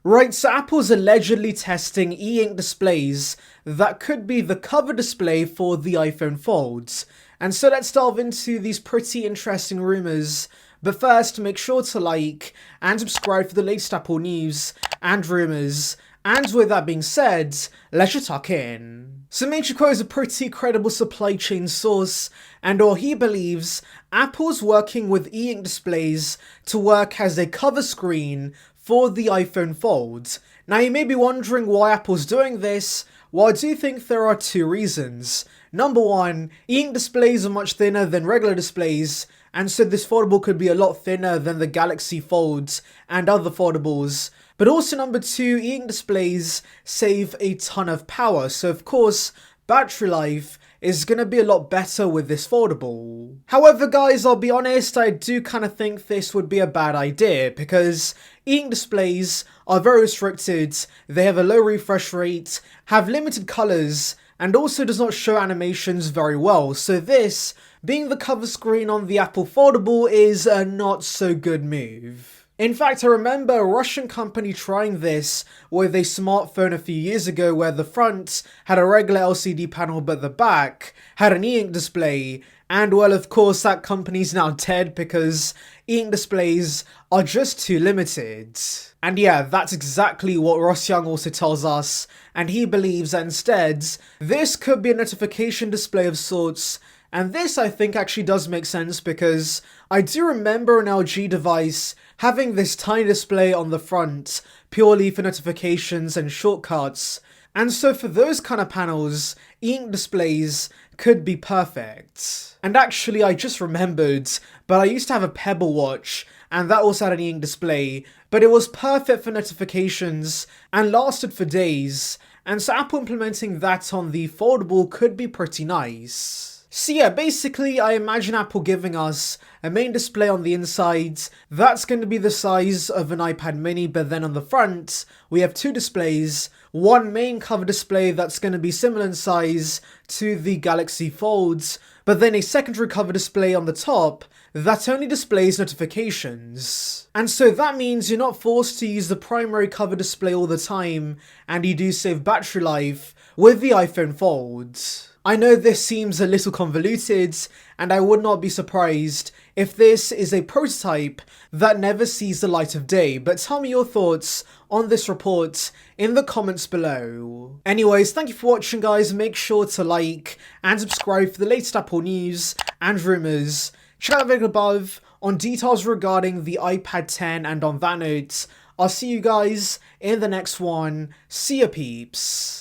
Right, so Apple's allegedly testing e-ink displays that could be the cover display for the iPhone Folds. And so let's delve into these pretty interesting rumors. But first, make sure to like and subscribe for the latest Apple news and rumors. And with that being said, let's just tuck in. So Michiko is a pretty credible supply chain source, and or he believes Apple's working with e-ink displays to work as a cover screen for the iPhone Fold. Now you may be wondering why Apple's doing this. Well, I do think there are two reasons. Number one, e-ink displays are much thinner than regular displays, and so this foldable could be a lot thinner than the Galaxy Folds and other foldables. But also number two, e-ink displays save a ton of power, so of course, battery life is going to be a lot better with this foldable. However guys, I'll be honest, I do kind of think this would be a bad idea because e-ink displays are very restricted, they have a low refresh rate, have limited colours, and also does not show animations very well, so this, being the cover screen on the Apple Foldable, is a not so good move. In fact, I remember a Russian company trying this with a smartphone a few years ago where the front had a regular LCD panel but the back had an e-ink display, and well, of course that company's now dead because e-ink displays are just too limited. And yeah, that's exactly what Ross Young also tells us, and he believes that instead, this could be a notification display of sorts. And this I think actually does make sense because I do remember an LG device having this tiny display on the front purely for notifications and shortcuts. And so for those kind of panels, e-ink displays could be perfect. And actually I just remembered, but I used to have a Pebble watch and that also had an e-ink display, but it was perfect for notifications and lasted for days. And so Apple implementing that on the foldable could be pretty nice. So yeah, basically I imagine Apple giving us a main display on the inside that's going to be the size of an iPad mini, but then on the front we have two displays, one main cover display that's going to be similar in size to the Galaxy Folds, but then a secondary cover display on the top that only displays notifications. And so that means you're not forced to use the primary cover display all the time, and you do save battery life with the iPhone Fold. I know this seems a little convoluted, and I would not be surprised if this is a prototype that never sees the light of day, but tell me your thoughts on this report in the comments below. Anyways, thank you for watching guys, make sure to like and subscribe for the latest Apple news and rumours. Check out the video above on details regarding the iPad 10, and on that note, I'll see you guys in the next one. See ya peeps.